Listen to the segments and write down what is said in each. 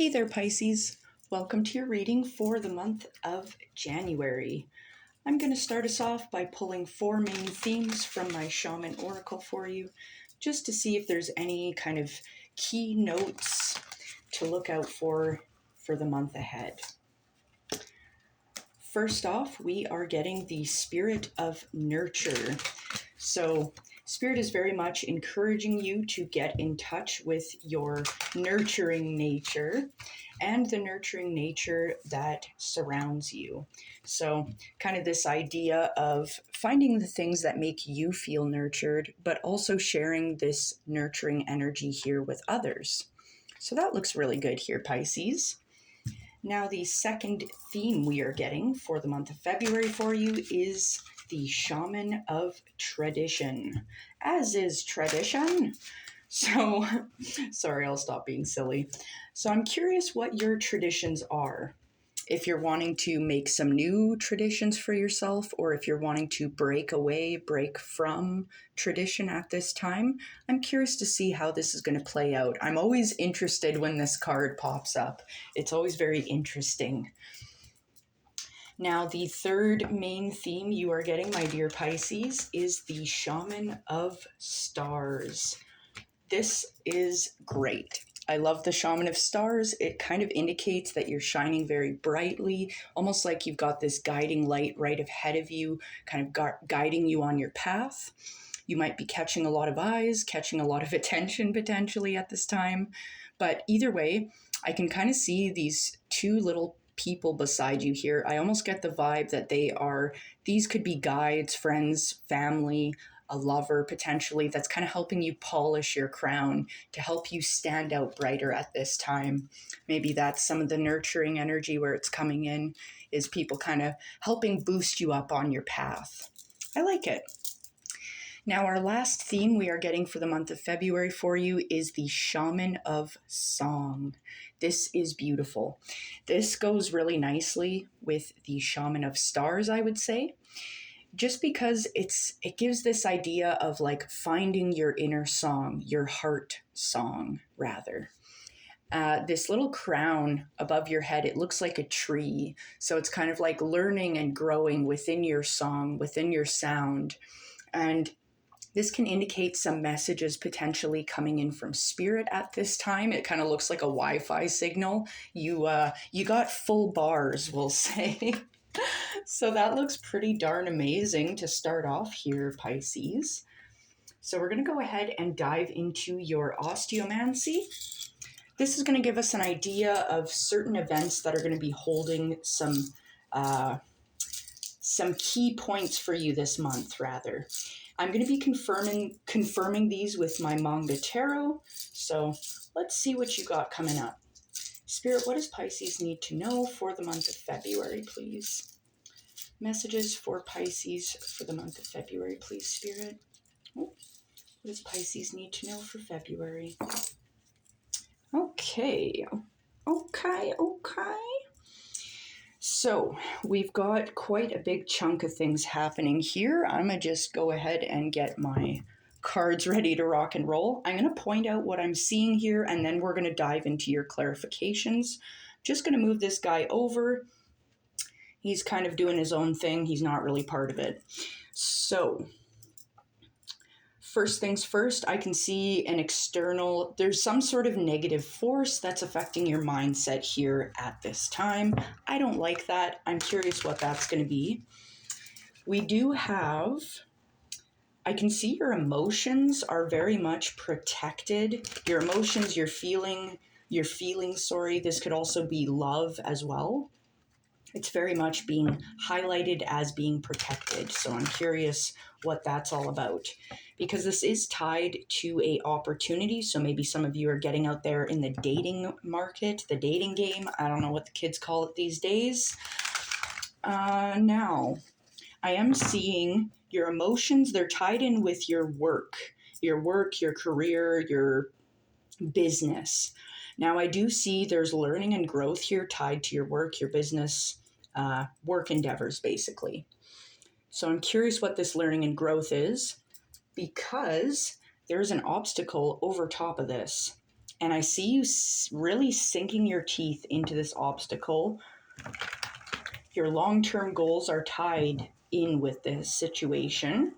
Hey there, Pisces. Welcome to your reading for the month of January. I'm going to start us off by pulling 4 main themes from my Shaman Oracle for you, just to see if there's any kind of key notes to look out for the month ahead. First off, we are getting the spirit of nurture. So Spirit is very much encouraging you to get in touch with your nurturing nature and the nurturing nature that surrounds you. So kind of this idea of finding the things that make you feel nurtured, but also sharing this nurturing energy here with others. So that looks really good here, Pisces. Now, the second theme we are getting for the month of February for you is the Shaman of Tradition, as is tradition. So, sorry, I'll stop being silly. So I'm curious what your traditions are. If you're wanting to make some new traditions for yourself, or if you're wanting to break from tradition at this time, I'm curious to see how this is going to play out. I'm always interested when this card pops up. It's always very interesting. Now, the third main theme you are getting, my dear Pisces, is the Shaman of Stars. This is great. I love the Shaman of Stars. It kind of indicates that you're shining very brightly, almost like you've got this guiding light right ahead of you, kind of guiding you on your path. You might be catching a lot of eyes, catching a lot of attention potentially at this time. But either way, I can kind of see these two little people beside you here. I almost get the vibe that these could be guides, friends, family, a lover potentially that's kind of helping you polish your crown to help you stand out brighter at this time. Maybe that's some of the nurturing energy where it's coming in, is people kind of helping boost you up on your path. I like it. Now, our last theme we are getting for the month of February for you is the Shaman of Song. This is beautiful. This goes really nicely with the Shaman of Stars, I would say, just because it gives this idea of like finding your inner song, your heart song, rather. This little crown above your head, it looks like a tree. So it's kind of like learning and growing within your song, within your sound. And this can indicate some messages potentially coming in from spirit at this time. It kind of looks like a Wi-Fi signal. You got full bars, we'll say. So that looks pretty darn amazing to start off here, Pisces. So we're going to go ahead and dive into your Osteomancy. This is going to give us an idea of certain events that are going to be holding some key points for you this month, rather. I'm going to be confirming these with my Manga Tarot. So let's see what you got coming up. Spirit, what does Pisces need to know for the month of February, please? Messages for Pisces for the month of February, please, Spirit. What does Pisces need to know for February? Okay. So we've got quite a big chunk of things happening here. I'm going to just go ahead and get my cards ready to rock and roll. I'm going to point out what I'm seeing here, and then we're going to dive into your clarifications. Just going to move this guy over. He's kind of doing his own thing. He's not really part of it. So first things first, I can see there's some sort of negative force that's affecting your mindset here at this time. I don't like that. I'm curious what that's going to be. I can see your emotions are very much protected. Your emotions, your feelings, this could also be love as well. It's very much being highlighted as being protected. So I'm curious what that's all about, because this is tied to a opportunity. So maybe some of you are getting out there in the dating market, the dating game. I don't know what the kids call it these days. Now, I am seeing your emotions. They're tied in with your work, your career, your business. Now, I do see there's learning and growth here tied to your work, your business, work endeavors, basically. So I'm curious what this learning and growth is, because there's an obstacle over top of this. And I see you really sinking your teeth into this obstacle. Your long-term goals are tied in with this situation.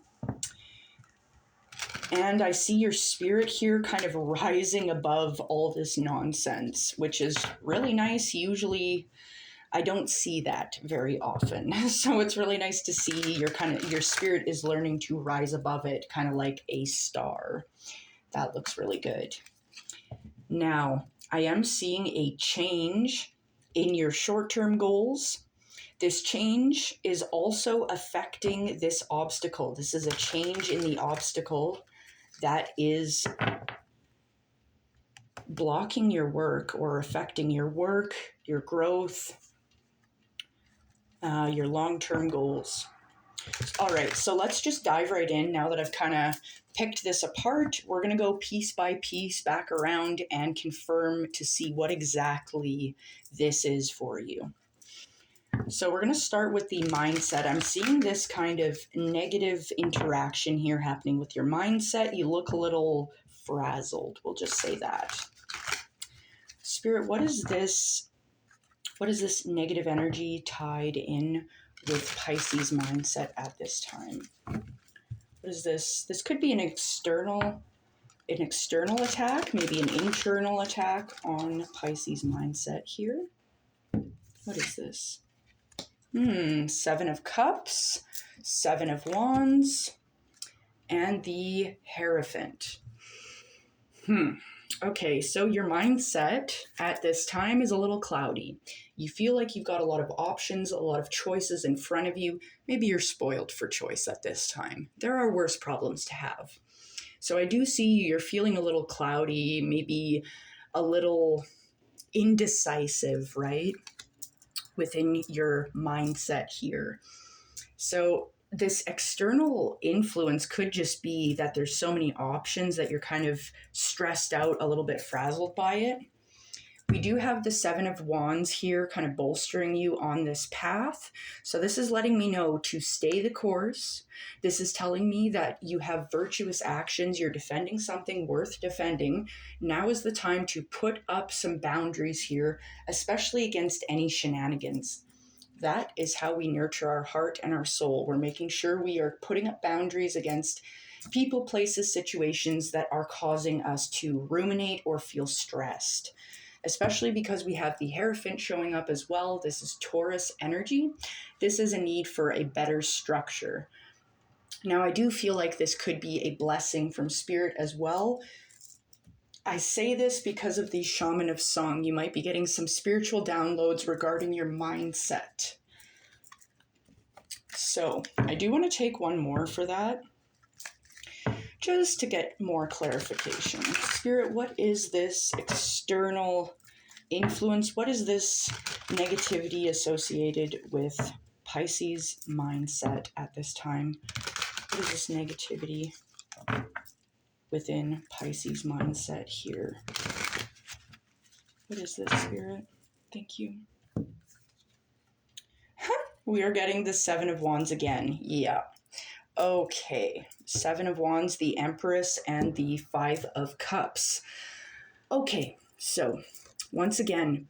And I see your spirit here kind of rising above all this nonsense, which is really nice. Usually I don't see that very often. So it's really nice to see your spirit is learning to rise above it, kind of like a star. That looks really good. Now, I am seeing a change in your short-term goals. This change is also affecting this obstacle. This is a change in the obstacle that is blocking your work or affecting your work, your growth, your long-term goals. All right, so let's just dive right in. Now that I've kind of picked this apart, we're going to go piece by piece back around and confirm to see what exactly this is for you. So we're going to start with the mindset. I'm seeing this kind of negative interaction here happening with your mindset. You look a little frazzled, we'll just say that. Spirit, what is this negative energy tied in with Pisces mindset at this time? What is this? This could be an external attack, maybe an internal attack on Pisces mindset here. What is this? Seven of Cups, Seven of Wands, and the Hierophant. Okay, so your mindset at this time is a little cloudy. You feel like you've got a lot of options, a lot of choices in front of you. Maybe you're spoiled for choice at this time. There are worse problems to have. So I do see you're feeling a little cloudy, maybe a little indecisive, right? Within your mindset here. So this external influence could just be that there's so many options that you're kind of stressed out, a little bit frazzled by it. We do have the Seven of Wands here kind of bolstering you on this path. So this is letting me know to stay the course. This is telling me that you have virtuous actions. You're defending something worth defending. Now is the time to put up some boundaries here, especially against any shenanigans. That is how we nurture our heart and our soul. We're making sure we are putting up boundaries against people, places, situations that are causing us to ruminate or feel stressed. Especially because we have the Hierophant showing up as well. This is Taurus energy. This is a need for a better structure. Now, I do feel like this could be a blessing from Spirit as well. I say this because of the Shaman of Song. You might be getting some spiritual downloads regarding your mindset. So I do want to take one more for that, just to get more clarification. Spirit, what is this external influence? What is this negativity associated with Pisces mindset at this time? What is this negativity within Pisces mindset here? What is this, Spirit? Thank you. We are getting the Seven of Wands again. Yeah. Okay. Seven of Wands, the Empress, and the Five of Cups. Okay, so once again,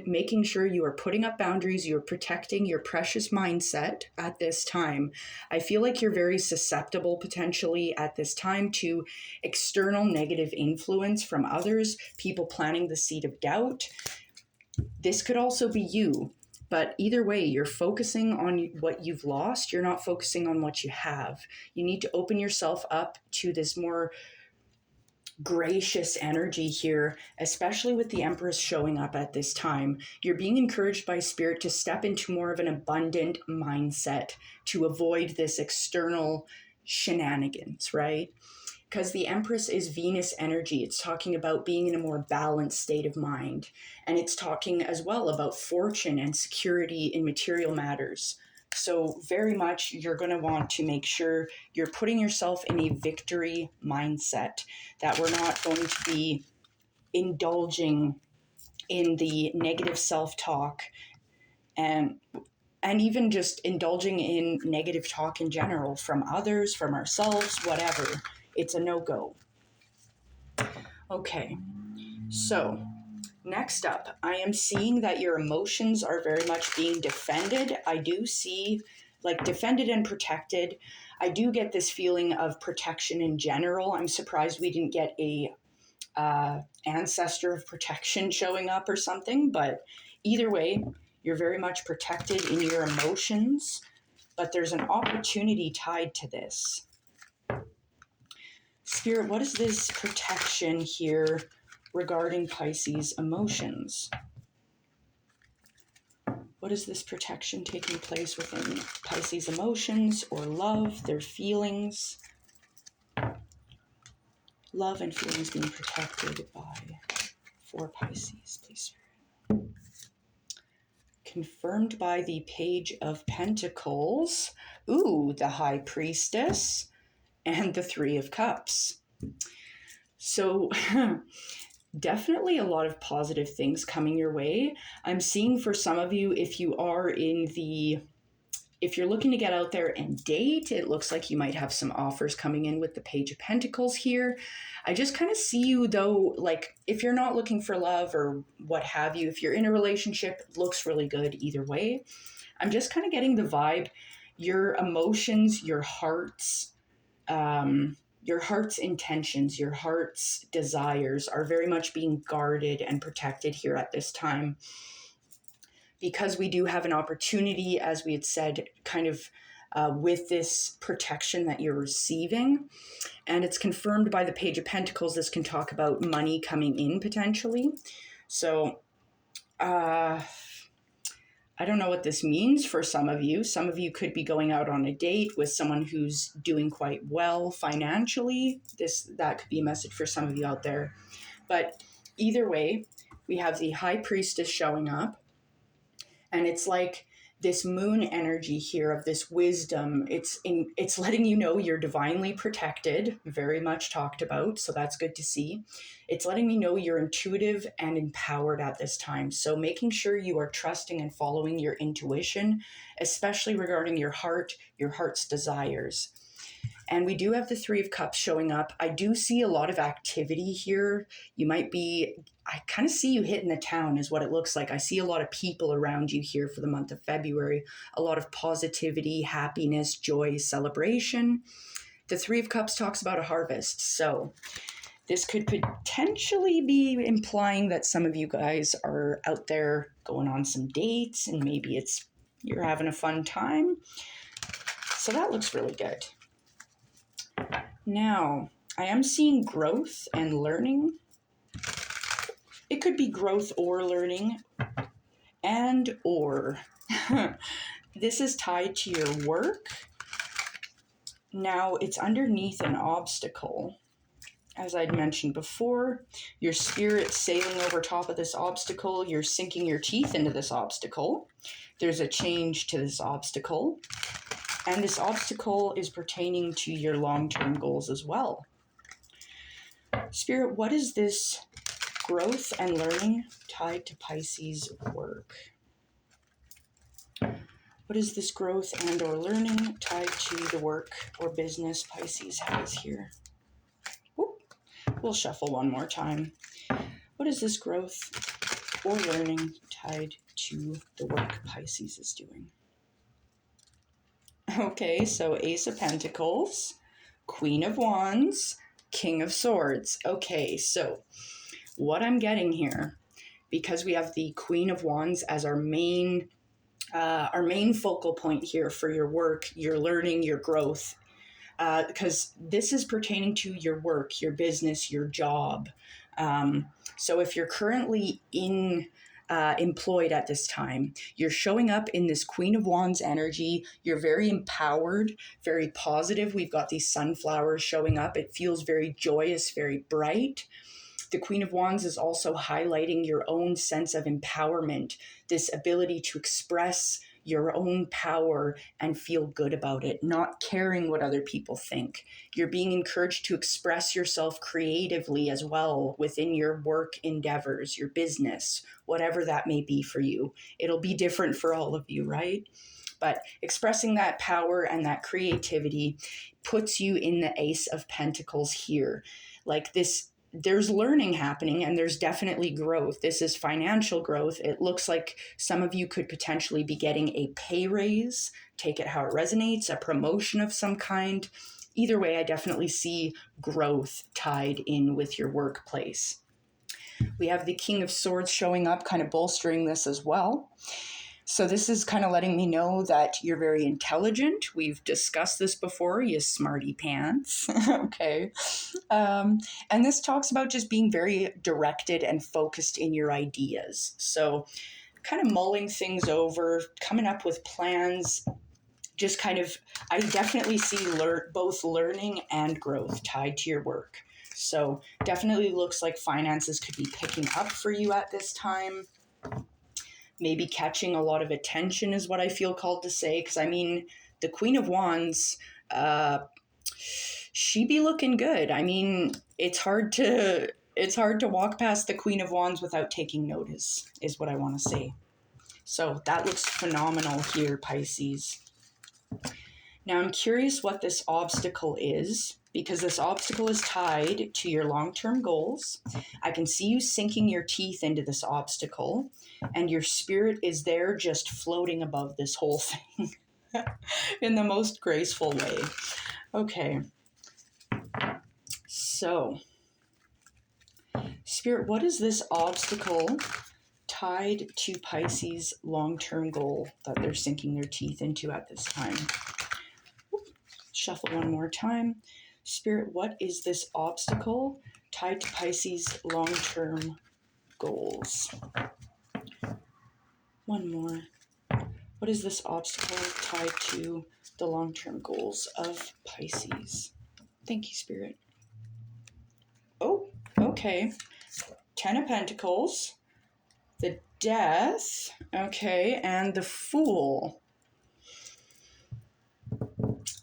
making sure you are putting up boundaries, you're protecting your precious mindset at this time. I feel like you're very susceptible potentially at this time to external negative influence from others, people planting the seed of doubt. This could also be you, but either way, you're focusing on what you've lost. You're not focusing on what you have. You need to open yourself up to this more gracious energy here, especially with the Empress showing up at this time. You're being encouraged by Spirit to step into more of an abundant mindset to avoid this external shenanigans, right? Because the Empress is Venus energy. It's talking about being in a more balanced state of mind. And it's talking as well about fortune and security in material matters. So very much you're going to want to make sure you're putting yourself in a victory mindset, that we're not going to be indulging in the negative self-talk and even just indulging in negative talk in general from others, from ourselves, whatever. It's a no-go. Okay. So next up, I am seeing that your emotions are very much being defended. I do see like defended and protected. I do get this feeling of protection in general. I'm surprised we didn't get a ancestor of protection showing up or something, but either way, you're very much protected in your emotions, but there's an opportunity tied to this. Spirit, what is this protection here regarding Pisces emotions? What is this protection taking place within Pisces emotions or love, their feelings? Love and feelings being protected for Pisces, please. Confirmed by the Page of Pentacles. Ooh, the High Priestess and the Three of Cups. So definitely a lot of positive things coming your way. I'm seeing for some of you, if you're looking to get out there and date, it looks like you might have some offers coming in with the Page of Pentacles here. I just kind of see you though, like if you're not looking for love or what have you, if you're in a relationship, it looks really good either way. I'm just kind of getting the vibe, your emotions, your heart's intentions, your heart's desires are very much being guarded and protected here at this time. Because we do have an opportunity, as we had said, kind of with this protection that you're receiving. And it's confirmed by the Page of Pentacles. This can talk about money coming in potentially. So I don't know what this means for some of you. Some of you could be going out on a date with someone who's doing quite well financially. That could be a message for some of you out there. But either way, we have the High Priestess showing up. And it's like this moon energy here of this wisdom. It's letting you know you're divinely protected, very much talked about. So that's good to see. It's letting me know you're intuitive and empowered at this time. So making sure you are trusting and following your intuition, especially regarding your heart, your heart's desires. And we do have the Three of Cups showing up. I do see a lot of activity here. I kind of see you hitting the town is what it looks like. I see a lot of people around you here for the month of February. A lot of positivity, happiness, joy, celebration. The Three of Cups talks about a harvest. So this could potentially be implying that some of you guys are out there going on some dates and maybe you're having a fun time. So that looks really good. Now, I am seeing growth and learning. It could be growth or learning or. This is tied to your work. Now, it's underneath an obstacle. As I'd mentioned before, your spirit sailing over top of this obstacle. You're sinking your teeth into this obstacle. There's a change to this obstacle. And this obstacle is pertaining to your long-term goals as well. Spirit, what is this growth and learning tied to Pisces work? What is this growth and or learning tied to the work or business Pisces has here? Whoop. We'll shuffle one more time. What is this growth or learning tied to the work Pisces is doing? Okay, so Ace of Pentacles, Queen of Wands, King of Swords. Okay, so what I'm getting here, because we have the Queen of Wands as our main focal point here for your work, your learning, your growth, because this is pertaining to your work, your business, your job. So if you're currently employed at this time, you're showing up in this Queen of Wands energy. You're very empowered, very positive. We've got these sunflowers showing up. It feels very joyous, very bright. The Queen of Wands is also highlighting your own sense of empowerment, this ability to express your own power and feel good about it, not caring what other people think. You're being encouraged to express yourself creatively as well within your work endeavors, your business, whatever that may be for you. It'll be different for all of you, right? But expressing that power and that creativity puts you in the Ace of Pentacles here. Like this there's learning happening and there's definitely growth. This is financial growth. It looks like some of you could potentially be getting a pay raise, take it how it resonates, a promotion of some kind. Either way, I definitely see growth tied in with your workplace. We have the King of Swords showing up, kind of bolstering this as well. So this is kind of letting me know that you're very intelligent. We've discussed this before, you smarty pants. Okay. And this talks about just being very directed and focused in your ideas. So kind of mulling things over, coming up with plans, just kind of, I definitely see both learning and growth tied to your work. So definitely looks like finances could be picking up for you at this time. Maybe catching a lot of attention is what I feel called to say. Because I mean, the Queen of Wands, she be looking good. I mean, it's hard to walk past the Queen of Wands without taking notice, is what I want to say. So that looks phenomenal here, Pisces. Now I'm curious what this obstacle is, because this obstacle is tied to your long-term goals. I can see you sinking your teeth into this obstacle, and your spirit is there just floating above this whole thing in the most graceful way. Okay. So, Spirit, what is this obstacle tied to Pisces' long-term goal that they're sinking their teeth into at this time? Shuffle one more time. Spirit, what is this obstacle tied to Pisces' long-term goals? One more. What is this obstacle tied to the long-term goals of Pisces? Thank you, Spirit. Oh, okay. 10 of Pentacles, the Death, okay, and the Fool.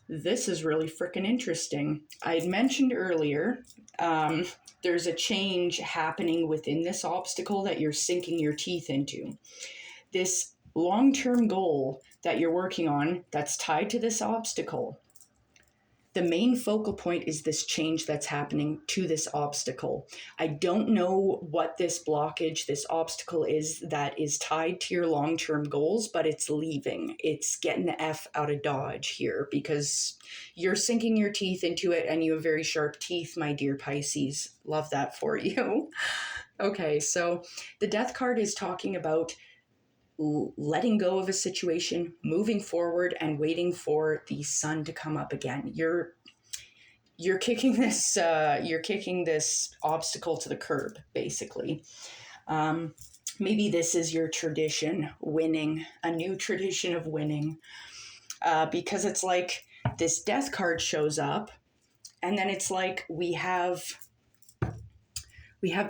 This is really freaking interesting. I had mentioned earlier, there's a change happening within this obstacle that you're sinking your teeth into. This long-term goal that you're working on that's tied to this obstacle, the main focal point is this change that's happening to this obstacle. I don't know what this blockage, this obstacle is that is tied to your long-term goals, but it's leaving. It's getting the F out of Dodge here because you're sinking your teeth into it and you have very sharp teeth, my dear Pisces. Love that for you. Okay, so the Death card is talking about letting go of a situation, moving forward, and waiting for the sun to come up again. You're kicking this obstacle to the curb, basically. Maybe this is your tradition, winning, a new tradition of winning, because it's like this Death card shows up, and then it's like we have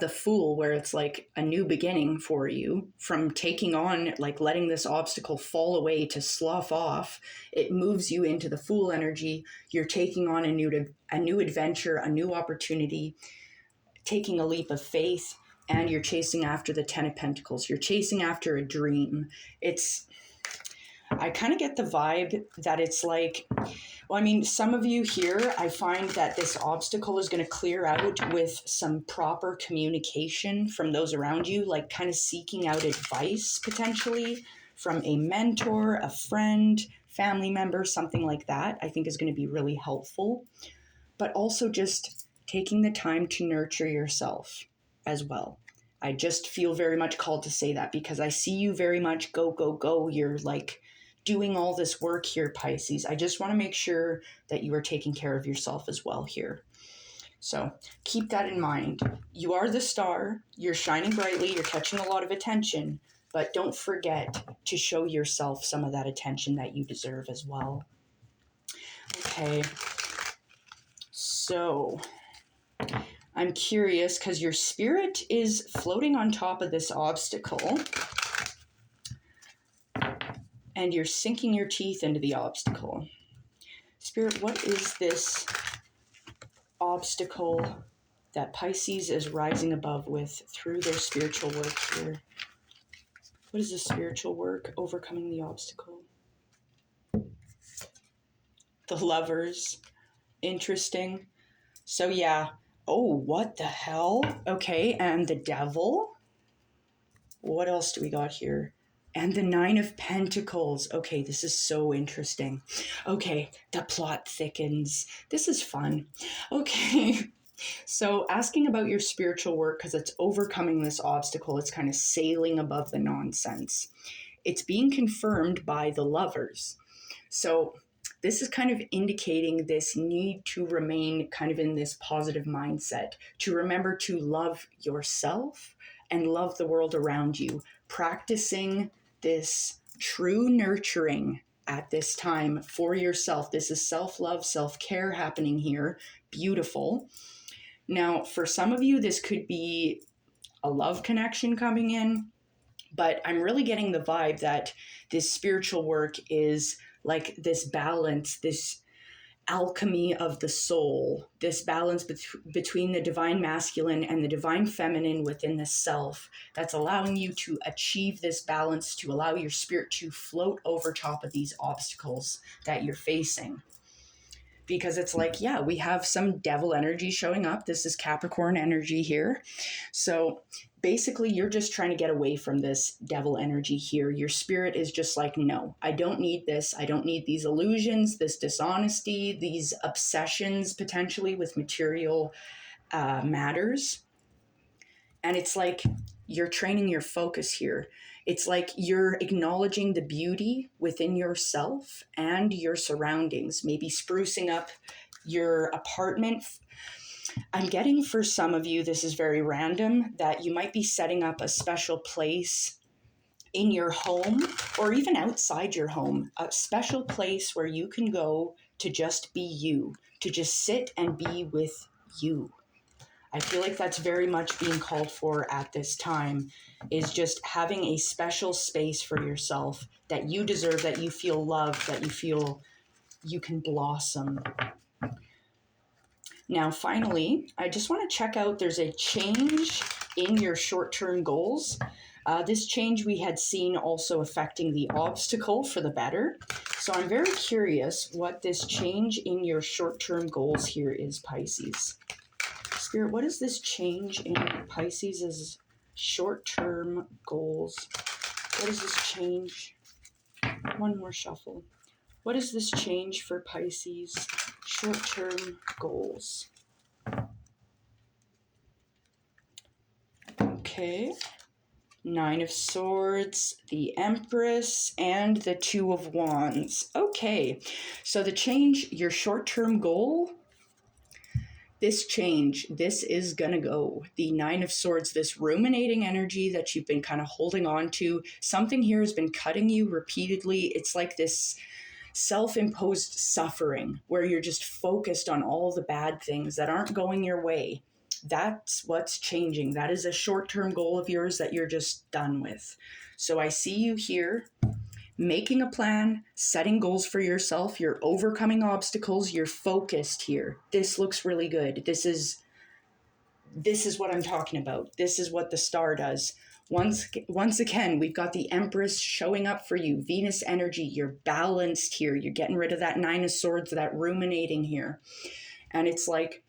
the Fool, where it's like a new beginning for you from taking on, like letting this obstacle fall away to slough off. It moves you into the Fool energy. You're taking on a new adventure, a new opportunity, taking a leap of faith, and you're chasing after the 10 of Pentacles. You're chasing after a dream. I kind of get the vibe that it's like, well, I mean, some of you here, I find that this obstacle is going to clear out with some proper communication from those around you, like kind of seeking out advice potentially from a mentor, a friend, family member, something like that, I think is going to be really helpful. But also just taking the time to nurture yourself as well. I just feel very much called to say that because I see you very much go, go, go. You're like doing all this work here, Pisces. I just want to make sure that you are taking care of yourself as well here. So keep that in mind. You are the star. You're shining brightly. You're catching a lot of attention. But don't forget to show yourself some of that attention that you deserve as well. Okay. So I'm curious because your spirit is floating on top of this obstacle. And you're sinking your teeth into the obstacle. Spirit, what is this obstacle that Pisces is rising above with through their spiritual work here? What is the spiritual work overcoming the obstacle? The Lovers. Interesting. So yeah, Oh, what the hell? Okay, and the devil. What else do we got here? And the Nine of Pentacles. Okay, this is so interesting. Okay, the plot thickens. This is fun. Okay, so asking about your spiritual work, because it's overcoming this obstacle, it's kind of sailing above the nonsense. It's being confirmed by the Lovers. So this is kind of indicating this need to remain kind of in this positive mindset, to remember to love yourself and love the world around you, practicing this true nurturing at this time for yourself. This is self-love, self-care happening here. Beautiful. Now, for some of you, this could be a love connection coming in, but I'm really getting the vibe that this spiritual work is like this balance, this alchemy of the soul, this balance between the divine masculine and the divine feminine within the self that's allowing you to achieve this balance, to allow your spirit to float over top of these obstacles that you're facing. Because it's like, yeah, we have some devil energy showing up. This is Capricorn energy here. So basically, you're just trying to get away from this devil energy here. Your spirit is just like, no, I don't need this. I don't need these illusions, this dishonesty, these obsessions potentially with material matters. And it's like you're training your focus here. It's like you're acknowledging the beauty within yourself and your surroundings, maybe sprucing up your apartment. I'm getting for some of you, this is very random, that you might be setting up a special place in your home or even outside your home, a special place where you can go to just be you, to just sit and be with you. I feel like that's very much being called for at this time, is just having a special space for yourself that you deserve, that you feel loved, that you feel you can blossom. Now, finally, I just want to check out, there's a change in your short-term goals. This change we had seen also affecting the obstacle for the better. So I'm very curious what this change in your short-term goals here is, Pisces. Spirit, what is this change in Pisces' short-term goals? What is this change? One more shuffle. What is this change for Pisces' short-term goals? Okay. Nine of Swords, the Empress, and the Two of Wands. Okay. So the change, your short-term goal, this change, this is going to go. The Nine of Swords, this ruminating energy that you've been kind of holding on to, something here has been cutting you repeatedly. It's like this self-imposed suffering where you're just focused on all the bad things that aren't going your way. That's what's changing. That is a short-term goal of yours that you're just done with. So I see you here making a plan, setting goals for yourself. You're overcoming obstacles. You're focused here. This looks really good. This is what I'm talking about. This is what the star does. Once again, we've got the Empress showing up for you. Venus energy. You're balanced here. You're getting rid of that Nine of Swords, that ruminating here. And it's like,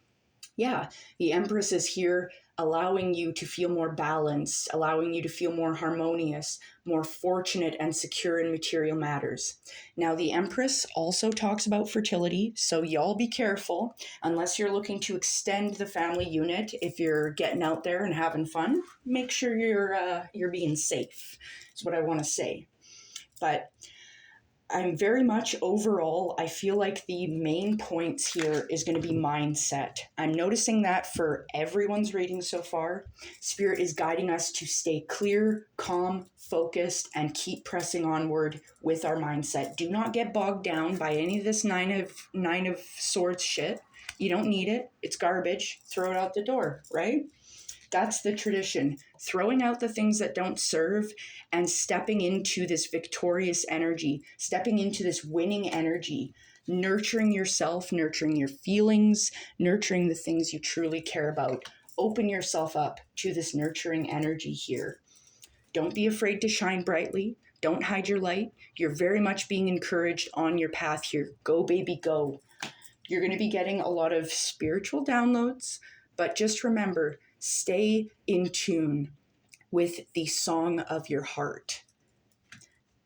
yeah, the Empress is here allowing you to feel more balanced, allowing you to feel more harmonious, more fortunate and secure in material matters. Now, the Empress also talks about fertility, so y'all be careful. Unless you're looking to extend the family unit, if you're getting out there and having fun, make sure you're being safe, is what I want to say. But I'm very much overall, I feel like the main points here is going to be mindset. I'm noticing that for everyone's reading so far. Spirit is guiding us to stay clear, calm, focused, and keep pressing onward with our mindset. Do not get bogged down by any of this nine of Swords shit. You don't need it. It's garbage. Throw it out the door, right? That's the tradition. Throwing out the things that don't serve and stepping into this victorious energy, stepping into this winning energy, nurturing yourself, nurturing your feelings, nurturing the things you truly care about. Open yourself up to this nurturing energy here. Don't be afraid to shine brightly. Don't hide your light. You're very much being encouraged on your path here. Go, baby, go. You're going to be getting a lot of spiritual downloads, But just remember, stay in tune with the song of your heart.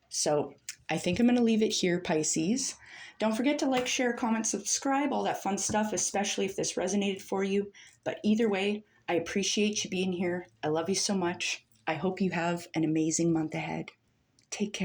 So I think I'm going to leave it here, Pisces. Don't forget to like, share, comment, subscribe, all that fun stuff, especially if this resonated for you. But either way, I appreciate you being here. I love you so much. I hope you have an amazing month ahead. Take care.